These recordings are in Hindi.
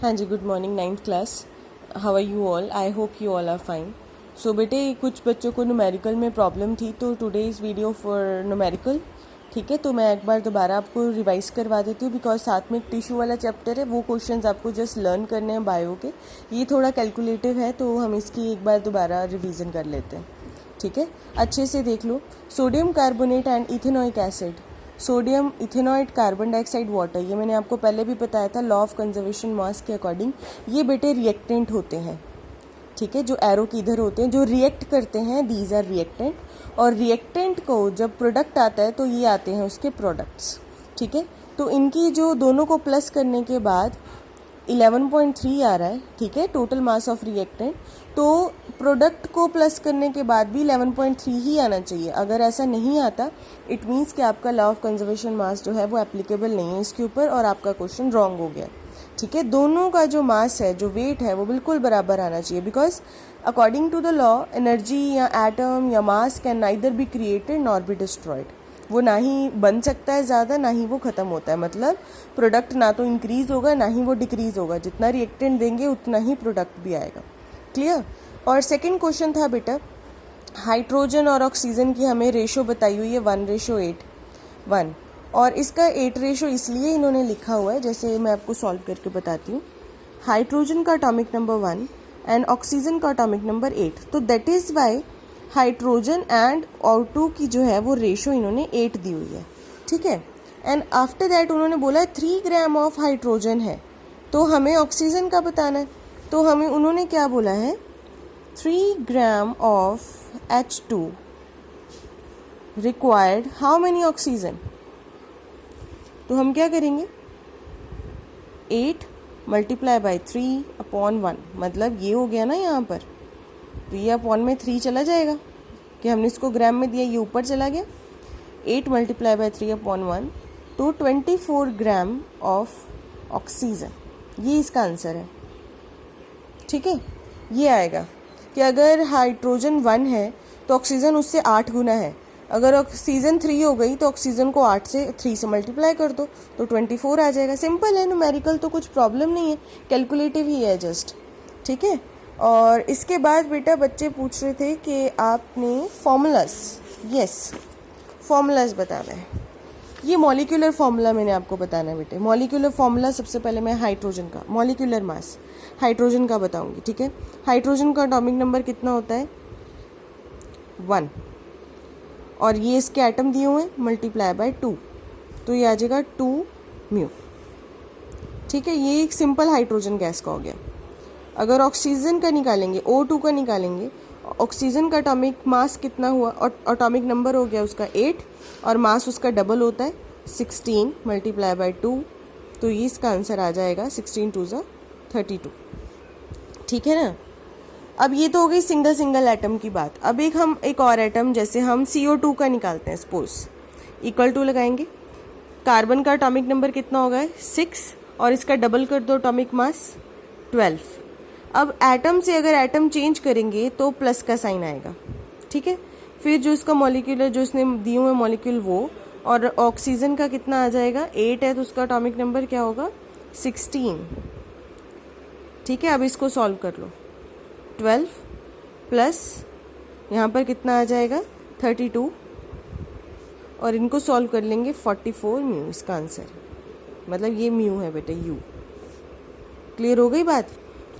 हाँ जी, good morning ninth class. How are you all? I hope you all are fine. So बेटे, कुछ बच्चों को न्यूमेरिकल में प्रॉब्लम थी, तो today is video for numerical. ठीक है, तो मैं एक बार दोबारा आपको रिवाइज करवा देती हूँ, बिकॉज साथ में एक टिश्यू वाला चैप्टर है, वो क्वेश्चंस आपको जस्ट लर्न करने हैं बायो के। ये थोड़ा कैलकुलेटिव है, तो हम इसकी एक बार दोबारा रिवीजन कर लेते हैं। ठीक है, अच्छे से देख लो। Sodium carbonate and ethanoic acid, sodium ethanoate carbon dioxide water, ये मैंने आपको पहले भी बताया था लॉ ऑफ कंजर्वेशन मास के अकॉर्डिंग। ये बेटे रिएक्टेंट होते हैं। ठीक है, जो एरो की इधर होते हैं, जो रिएक्ट करते हैं, दीज आर रिएक्टेंट। और रिएक्टेंट को जब प्रोडक्ट आता है तो ये आते हैं उसके प्रोडक्ट्स। ठीक है, तो इनकी जो दोनों को प्लस करने के बाद 11.3 आ रहा है। ठीक है, टोटल मास ऑफ रिएक्टेंट। तो प्रोडक्ट को प्लस करने के बाद भी 11.3 ही आना चाहिए। अगर ऐसा नहीं आता, इट मीन्स कि आपका लॉ ऑफ कंजर्वेशन मास जो है वो एप्लीकेबल नहीं है इसके ऊपर, और आपका क्वेश्चन रॉन्ग हो गया। ठीक है, दोनों का जो मास है, जो वेट है, वो बिल्कुल बराबर आना चाहिए, because according to the law energy या एटम या mass can neither be created nor be destroyed. वो ना ही बन सकता है ज़्यादा, ना ही वो ख़त्म होता है। मतलब प्रोडक्ट ना तो इंक्रीज़ होगा, ना ही वो डिक्रीज़ होगा। जितना रिएक्टेंट देंगे उतना ही प्रोडक्ट भी आएगा। क्लियर? और सेकंड क्वेश्चन था बेटा, हाइड्रोजन और ऑक्सीजन की हमें रेशो बताई हुई है 1:8:1, और इसका 8 रेशो इसलिए इन्होंने लिखा हुआ है, जैसे मैं आपको सॉल्व करके बताती हूँ। हाइड्रोजन का एटॉमिक नंबर 1 एंड ऑक्सीजन का एटॉमिक नंबर 8, तो that is why hydrogen and O2 की जो है वो रेशो इन्होंने 8 दी हुई है। ठीक है, एंड आफ्टर दैट उन्होंने बोला है 3 ग्राम ऑफ हाइड्रोजन है, तो हमें ऑक्सीजन का बताना है। तो हमें उन्होंने क्या बोला है, 3 gram of H2 required how many oxygen. तो हम क्या करेंगे, 8 मल्टीप्लाई बाई 3/1, मतलब ये हो गया ना यहाँ पर, तो ये अपॉन में 3 चला जाएगा कि हमने इसको ग्राम में दिया, ये ऊपर चला गया। 8 मल्टीप्लाई बाई 3/1, तो 24 ग्राम ऑफ ऑक्सीजन, ये इसका आंसर है। ठीक है, ये आएगा कि अगर हाइड्रोजन 1 है तो ऑक्सीजन उससे 8 गुना है। अगर ऑक्सीजन 3 हो गई तो ऑक्सीजन को 3 से मल्टीप्लाई कर दो, तो 24 आ जाएगा। सिंपल है, न्यूमेरिकल तो कुछ प्रॉब्लम नहीं है, कैलकुलेटिव ही है जस्ट। ठीक है, और इसके बाद बेटा बच्चे पूछ रहे थे कि आपने फॉर्मूलाज, यस फॉर्मूलाज बताना है। ये मॉलिक्यूलर फार्मूला मैंने आपको बताना है बेटे। मॉलिक्यूलर फार्मूला सबसे पहले मैं हाइड्रोजन का, मॉलिक्यूलर मास हाइड्रोजन का बताऊंगी। ठीक है, हाइड्रोजन का एटॉमिक नंबर कितना होता है, 1, और ये इसके एटम दिए हुए हैं, मल्टीप्लाई बाय 2, तो ये आ जाएगा 2 म्यू। ठीक है, ये एक सिंपल हाइड्रोजन गैस का हो गया। अगर ऑक्सीजन का निकालेंगे, O2 का निकालेंगे, ऑक्सीजन का एटॉमिक मास कितना हुआ, और एटॉमिक नंबर हो गया उसका 8, और मास उसका डबल होता है 16 मल्टीप्लाई बाय 2, तो ये इसका आंसर आ जाएगा 16 2 ज़ा 32। ठीक है ना। अब ये तो हो गई सिंगल एटम की बात। अब हम एक और एटम, जैसे हम CO2 का निकालते हैं, सपोज इक्वल टू लगाएंगे, कार्बन का एटॉमिक नंबर कितना होगा 6, और इसका डबल कर दो एटॉमिक मास 12। अब एटम से अगर एटम चेंज करेंगे तो प्लस का साइन आएगा। ठीक है, फिर जो इसका मॉलिक्यूलर, जो इसने दिए हुए मॉलिक्यूल वो, और ऑक्सीजन का कितना आ जाएगा, 8 है तो उसका एटॉमिक नंबर क्या होगा 16। ठीक है, अब इसको सॉल्व कर लो, 12 प्लस यहाँ पर कितना आ जाएगा 32, और इनको सॉल्व कर लेंगे 44 म्यू इसका आंसर, मतलब ये म्यू है बेटे, यू। क्लियर हो गई बात?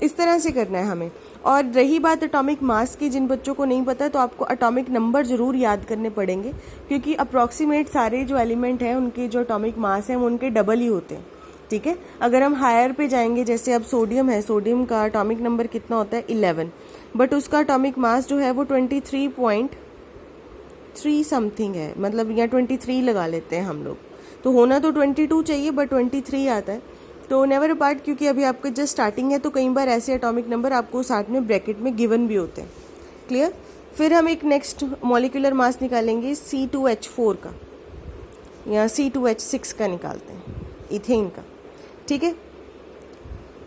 इस तरह से करना है हमें। और रही बात एटॉमिक मास की, जिन बच्चों को नहीं पता तो आपको एटॉमिक नंबर ज़रूर याद करने पड़ेंगे, क्योंकि अप्रॉक्सीमेट सारे जो एलिमेंट हैं उनके जो एटॉमिक मास हैं वो उनके डबल ही होते हैं। ठीक है, अगर हम हायर पे जाएंगे, जैसे अब सोडियम है, सोडियम का एटॉमिक नंबर कितना होता है 11, बट उसका एटॉमिक मास जो है वो 23.3 समथिंग है, मतलब यहाँ 23 लगा लेते हैं हम लोग। तो होना तो 22 चाहिए, बट 23 आता है। तो नेवर अपार्ट, क्योंकि अभी आपका जस्ट स्टार्टिंग है, तो कई बार ऐसे एटॉमिक नंबर आपको साथ में ब्रैकेट में गिवन भी होते हैं। क्लियर? फिर हम एक नेक्स्ट मॉलिक्यूलर मास निकालेंगे C2H4 का, या C2H6 का निकालते हैं, इथेन का। ठीक है,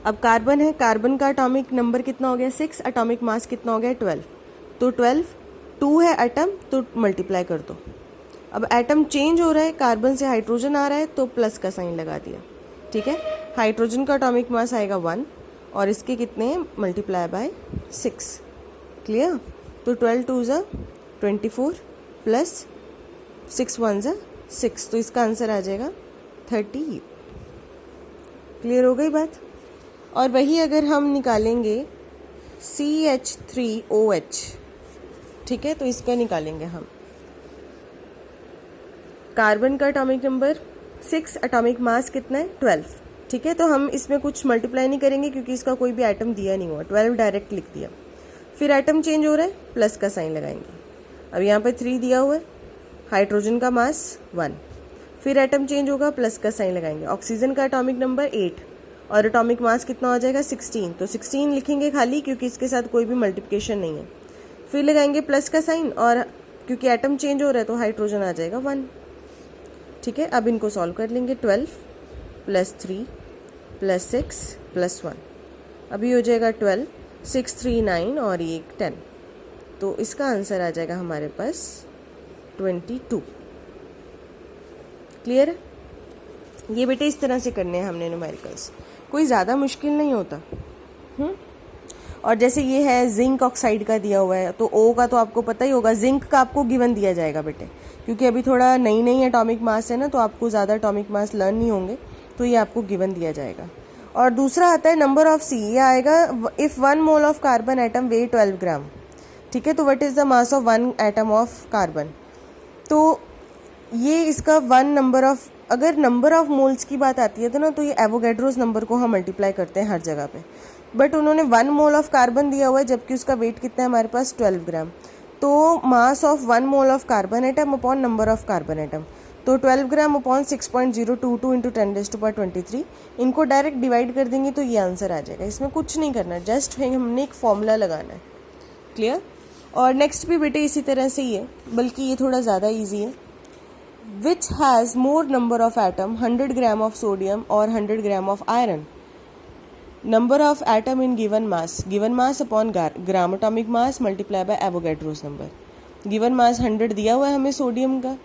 अब कार्बन है, कार्बन का एटॉमिक नंबर कितना हो गया 6, एटॉमिक मास कितना हो गया 12, तो 12 2 है एटम, तो मल्टीप्लाई कर दो। अब एटम चेंज हो रहा है, कार्बन से हाइड्रोजन आ रहा है, तो प्लस का साइन लगा दिया। ठीक है, हाइड्रोजन का एटॉमिक मास आएगा 1 और इसके कितने हैं मल्टीप्लाई बाय 6। क्लियर? तो 12 2 ज़ा 24 प्लस 6 1 ज़ा 6, तो इसका आंसर आ जाएगा 30। क्लियर हो गई बात? और वही अगर हम निकालेंगे CH3OH, ठीक है, तो इसका निकालेंगे हम। कार्बन का एटॉमिक नंबर 6, एटॉमिक मास कितना है 12, ठीक है। तो हम इसमें कुछ मल्टीप्लाई नहीं करेंगे क्योंकि इसका कोई भी आइटम दिया नहीं हुआ, 12 डायरेक्ट लिख दिया। फिर आइटम चेंज हो रहा है, प्लस का साइन लगाएंगे। अब यहाँ पे 3 दिया हुआ है, हाइड्रोजन का मास 1, फिर आइटम चेंज होगा, प्लस का साइन लगाएंगे। ऑक्सीजन का एटॉमिक नंबर 8 और एटॉमिक मास कितना हो जाएगा 16, तो 16 लिखेंगे खाली क्योंकि इसके साथ कोई भी मल्टीप्लिकेशन नहीं है। फिर लगाएंगे प्लस का साइन और क्योंकि एटम चेंज हो रहा है तो हाइड्रोजन आ जाएगा 1, ठीक है। अब इनको सॉल्व कर लेंगे, 12 प्लस 3 प्लस 6 प्लस 1, अभी हो जाएगा 12, 6 3 9 और ये 10, तो इसका आंसर आ जाएगा हमारे पास 22। क्लियर है? ये बेटे इस तरह से करने हैं हमने न्यूमेरिकल्स, कोई ज़्यादा मुश्किल नहीं होता। और जैसे ये है जिंक ऑक्साइड का दिया हुआ है, तो ओ का तो आपको पता ही होगा, जिंक का आपको गिवन दिया जाएगा बेटे, क्योंकि अभी थोड़ा नई नई एटॉमिक मास है ना, तो आपको ज़्यादा एटॉमिक मास लर्न नहीं होंगे, तो ये आपको गिवन दिया जाएगा। और दूसरा आता है नंबर ऑफ सी, ये आएगा if 1 mole of carbon atom weigh 12 gram, ठीक है, तो what is the mass of 1 atom of carbon. तो ये इसका 1 नंबर ऑफ, अगर नंबर ऑफ मोल्स की बात आती है तो ना, तो ये एवोगैड्रोस नंबर को हम मल्टीप्लाई करते हैं हर जगह पे, बट उन्होंने 1 मोल ऑफ कार्बन दिया हुआ है जबकि उसका वेट कितना है हमारे पास 12 ग्राम। तो मास of 1 mole of carbon atom upon number of carbon atom, तो 12 ग्राम अपॉन 6.022 इंटू 10⁻23, इनको डायरेक्ट डिवाइड कर देंगे तो ये आंसर आ जाएगा। इसमें कुछ नहीं करना, जस्ट हमने एक फॉर्मूला लगाना है। क्लियर? और नेक्स्ट भी बेटे इसी तरह से ही है, बल्कि ये थोड़ा ज़्यादा ईजी है। Which has more number of atom 100 gram of sodium और 100 gram of iron. Number of atom in given mass upon gram atomic mass multiply by Avogadro's number. Given mass 100 दिया हुआ है हमें सोडियम का,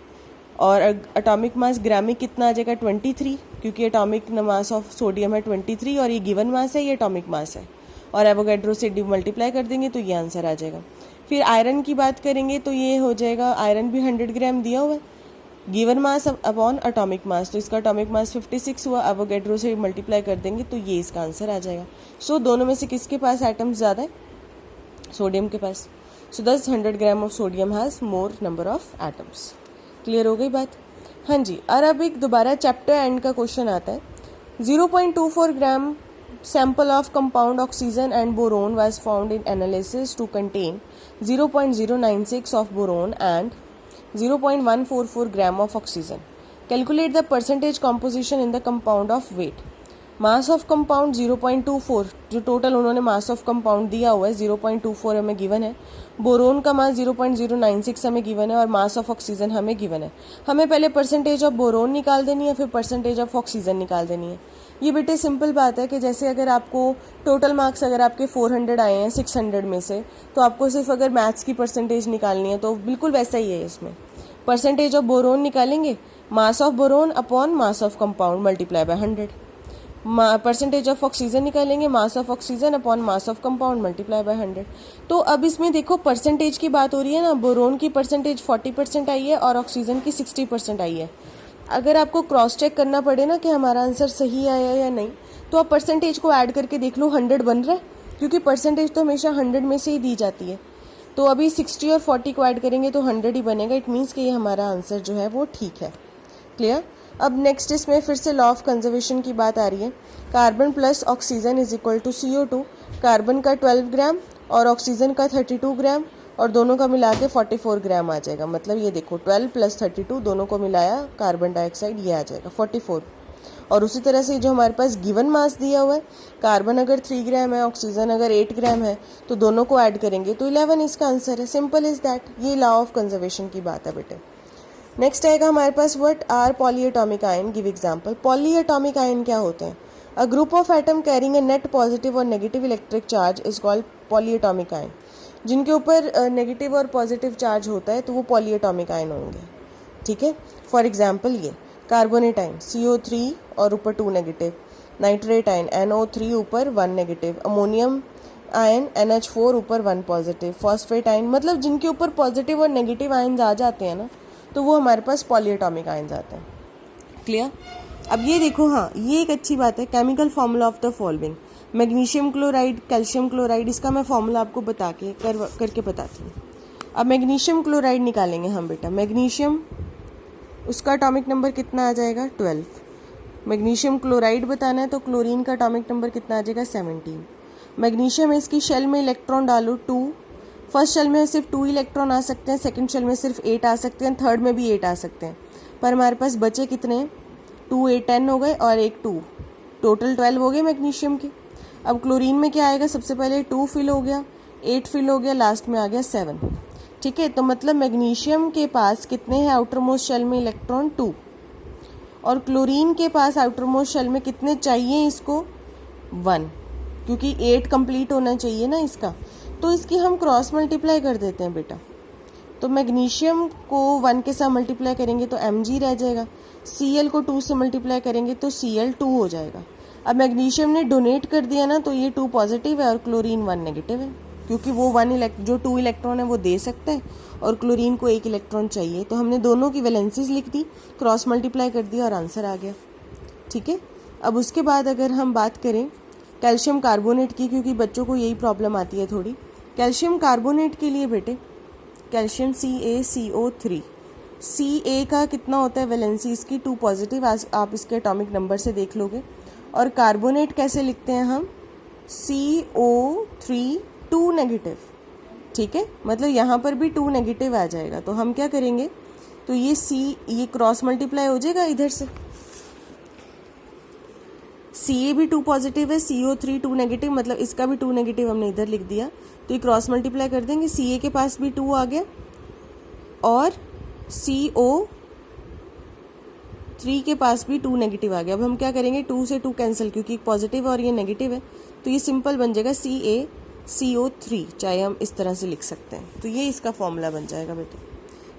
और एटॉमिक मास ग्राम में कितना आ जाएगा 23, क्योंकि एटॉमिक मास ऑफ सोडियम है 23 और ये गिवन मास है, ये एटॉमिक मास है, और एवोगैड्रो से मल्टीप्लाई कर देंगे तो ये आंसर आ जाएगा। फिर आयरन की बात करेंगे तो ये हो जाएगा, आयरन भी 100 ग्राम दिया हुआ है, given mass upon atomic mass, तो इसका एटॉमिक मास 56 हुआ, एवोगैड्रो से मल्टीप्लाई कर देंगे तो ये इसका आंसर आ जाएगा। सो दोनों में से किसके पास एटम्स ज़्यादा है? सोडियम के पास। सो 100 gram of sodium has more number of atoms. Clear हो गई बात? हाँ जी। और अब एक दोबारा चैप्टर एंड का क्वेश्चन आता है। 0.24 ग्राम sample of compound oxygen and boron was found in analysis to contain 0.096 of boron and 0.144 gram of oxygen. Calculate the percentage composition in the compound of weight. Mass of compound 0.24, जो टोटल उन्होंने मास ऑफ कंपाउंड दिया हुआ है 0.24 हमें गिवन है, बोरोन का मास 0.096 हमें गिवन है, और मास ऑफ ऑक्सीजन हमें गिवन है। हमें पहले परसेंटेज ऑफ बोरोन निकाल देनी है, फिर परसेंटेज ऑफ ऑक्सीजन निकाल देनी है। ये बेटे सिंपल बात है कि जैसे अगर आपको टोटल मार्क्स अगर आपके 400 आए हैं 600 में से, तो आपको सिर्फ अगर मैथ्स की परसेंटेज निकालनी है तो बिल्कुल वैसा ही है। इसमें परसेंटेज ऑफ बोरोन निकालेंगे, mass of boron upon mass of compound multiply by 100। Percentage of oxygen निकालेंगे, mass of oxygen upon mass of compound multiply by 100। तो अब इसमें देखो परसेंटेज की बात हो रही है ना, बोरोन की परसेंटेज 40% आई है और ऑक्सीजन की 60% आई है। अगर आपको क्रॉस चेक करना पड़े ना कि हमारा आंसर सही आया या नहीं, तो आप परसेंटेज को ऐड करके देख लो 100 बन रहा है, क्योंकि परसेंटेज तो हमेशा 100 में से ही दी जाती है। तो अभी 60 और 40 को ऐड करेंगे तो 100 ही बनेगा। इट मीन्स कि ये हमारा आंसर जो है वो ठीक है। क्लियर? अब नेक्स्ट इसमें फिर से लॉ ऑफ कंजर्वेशन की बात आ रही है। Carbon plus oxygen is equal to CO2। Carbon का 12 ग्राम और ऑक्सीजन का 32 ग्राम, और दोनों का मिला के 44 ग्राम आ जाएगा। मतलब ये देखो 12 प्लस 32 दोनों को मिलाया कार्बन डाइऑक्साइड, ये आ जाएगा 44। और उसी तरह से जो हमारे पास गिवन मास दिया हुआ है, कार्बन अगर 3 ग्राम है, ऑक्सीजन अगर 8 ग्राम है, तो दोनों को ऐड करेंगे तो 11 इसका आंसर है। Simple is that. ये लॉ ऑफ कंजर्वेशन की बात है बेटे। नेक्स्ट आएगा हमारे पास what are polyatomic ion, give example. Polyatomic ion क्या होते हैं? A group of atom carrying a net positive और negative electric charge is called polyatomic ion. जिनके ऊपर नेगेटिव और पॉजिटिव चार्ज होता है तो वो पॉलीएटॉमिक आयन होंगे। ठीक है। फॉर एग्जांपल ये कार्बोनेट आयन CO3 और ऊपर 2 नेगेटिव, नाइट्रेट आयन NO3 ऊपर 1 नेगेटिव, अमोनियम आयन NH4 ऊपर 1 पॉजिटिव, फॉस्फेट आयन, मतलब जिनके ऊपर पॉजिटिव और नेगेटिव आयन आ जाते हैं ना, तो वो हमारे पास पॉलीएटॉमिक आयन आते हैं। क्लियर? अब ये देखो, हाँ ये एक अच्छी बात है, chemical formula of the following, magnesium chloride, calcium chloride, इसका मैं फार्मूला आपको बता के करके बताती हूँ। अब मैग्नीशियम क्लोराइड निकालेंगे हम बेटा, मैग्नीशियम उसका एटॉमिक नंबर कितना आ जाएगा 12। मैग्नीशियम क्लोराइड बताना है तो क्लोरीन का एटॉमिक नंबर कितना आ जाएगा 17। मैग्नीशियम है, इसकी शेल में इलेक्ट्रॉन डालो 2, फर्स्ट शेल में सिर्फ 2 इलेक्ट्रॉन आ सकते हैं, सेकंड शेल में सिर्फ 8 आ सकते हैं, थर्ड में भी 8 आ सकते हैं, पर हमारे पास बचे कितने, 2 8 10 हो गए और एक 2, टोटल 12 हो गए मैग्नीशियम के। अब क्लोरीन में क्या आएगा, सबसे पहले 2 फिल हो गया, 8 फिल हो गया, लास्ट में आ गया 7। ठीक है, तो मतलब मैग्नीशियम के पास कितने हैं आउटर मोस्ट शेल में इलेक्ट्रॉन 2, और क्लोरीन के पास आउटर मोस्ट शेल में कितने चाहिए इसको 1, क्योंकि 8 कंप्लीट होना चाहिए ना इसका, तो इसकी हम क्रॉस मल्टीप्लाई कर देते हैं बेटा। तो मैग्नीशियम को 1 के साथ मल्टीप्लाई करेंगे तो Mg रह जाएगा, Cl को 2 से मल्टीप्लाई करेंगे तो Cl 2 हो जाएगा। अब मैग्नीशियम ने डोनेट कर दिया ना, तो ये 2 पॉजिटिव है और क्लोरीन 1 नेगेटिव है, क्योंकि वो 2 इलेक्ट्रॉन है वो दे सकता है और क्लोरीन को 1 इलेक्ट्रॉन चाहिए, तो हमने दोनों की वैलेंसीज लिख दी, क्रॉस मल्टीप्लाई कर दिया और आंसर आ गया। ठीक है, अब उसके बाद अगर हम बात करें कैल्शियम कार्बोनेट की, क्योंकि बच्चों को यही प्रॉब्लम आती है थोड़ी, कैल्शियम कार्बोनेट के लिए बेटे कैल्शियम CaCO3, Ca का कितना होता है वैलेंसी इसकी 2 पॉजिटिव, आज आप इसके एटॉमिक नंबर से देख लोगे। और कार्बोनेट कैसे लिखते हैं हम, CO3 2 नेगेटिव। ठीक है, मतलब यहाँ पर भी 2 नेगेटिव आ जाएगा, तो हम क्या करेंगे, तो ये क्रॉस मल्टीप्लाई हो जाएगा इधर से, Ca भी 2 पॉजिटिव है, CO3 2 नेगेटिव, मतलब इसका भी 2 नेगेटिव हमने इधर लिख दिया, तो ये क्रॉस मल्टीप्लाई कर देंगे, Ca के पास भी 2 आ गया और CO3 के पास भी 2 नेगेटिव आ गया। अब हम क्या करेंगे, 2 से 2 कैंसिल, क्योंकि पॉजिटिव है और ये नेगेटिव है, तो ये सिंपल बन जाएगा CaCO3, चाहे हम इस तरह से लिख सकते हैं, तो ये इसका फॉर्मूला बन जाएगा बेटे।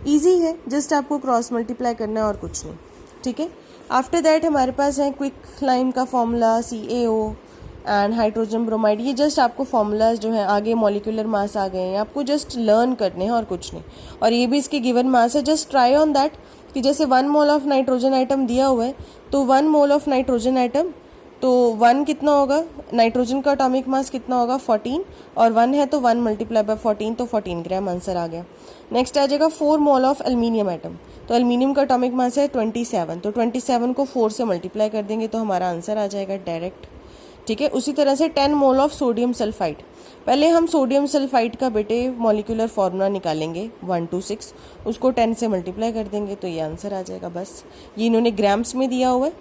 ईजी है, जस्ट आपको क्रॉस मल्टीप्लाई करना है और कुछ नहीं। ठीक है, आफ्टर दैट हमारे पास है क्विक लाइम का formula, CaO and hydrogen bromide. ये जस्ट आपको फॉर्मूलाज जो है, आगे मॉलिक्यूलर मास आ गए हैं, आपको जस्ट लर्न करने हैं और कुछ नहीं, और ये भी इसके गिवन मास है। जस्ट ट्राई ऑन दैट कि जैसे 1 मोल ऑफ नाइट्रोजन आइटम दिया हुआ है, तो 1 मोल ऑफ नाइट्रोजन आइटम, तो 1 कितना होगा, नाइट्रोजन का एटॉमिक मास कितना होगा 14, और 1 है तो 1 मल्टीप्लाई बाय 14, तो 14 ग्राम आंसर आ गया। नेक्स्ट आ जाएगा 4 मोल ऑफ एल्यूमिनियम आइटम, तो एल्यूमिनियम का एटॉमिक मास है 27, तो 27 को 4 से मल्टीप्लाई कर देंगे तो हमारा आंसर आ जाएगा डायरेक्ट। ठीक है, उसी तरह से 10 मोल ऑफ सोडियम सल्फाइड, पहले हम सोडियम सल्फाइड का बेटे मॉलिक्यूलर फार्मूला निकालेंगे 1 to 6, उसको 10 से मल्टीप्लाई कर देंगे तो ये आंसर आ जाएगा। बस ये इन्होंने ग्राम्स में दिया हुआ है,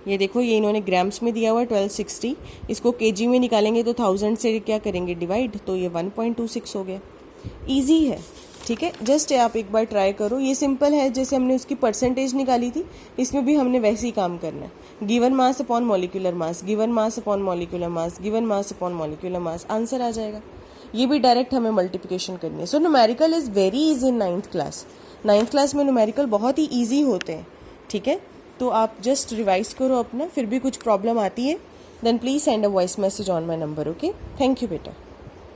ये देखो ये इन्होंने ग्राम्स में दिया हुआ है 1260, इसको केजी में निकालेंगे तो 1000 से क्या करेंगे डिवाइड, तो ये 1.26 हो गया। ईजी है, ठीक है, जस्ट आप एक बार ट्राई करो, ये सिंपल है, जैसे हमने उसकी परसेंटेज निकाली थी, इसमें भी हमने वैसे ही काम करना है, given mass upon molecular mass, given mass upon molecular mass, given mass upon molecular mass, answer आ जाएगा। ये भी डायरेक्ट हमें मल्टीप्लिकेशन करनी है। So numerical is very easy in 9th class. 9th class में न्यूमेरिकल बहुत ही ईजी होते हैं। ठीक है, तो आप जस्ट रिवाइज करो अपना, फिर भी कुछ प्रॉब्लम आती है then please send a voice message on my number. Okay, thank you बेटा।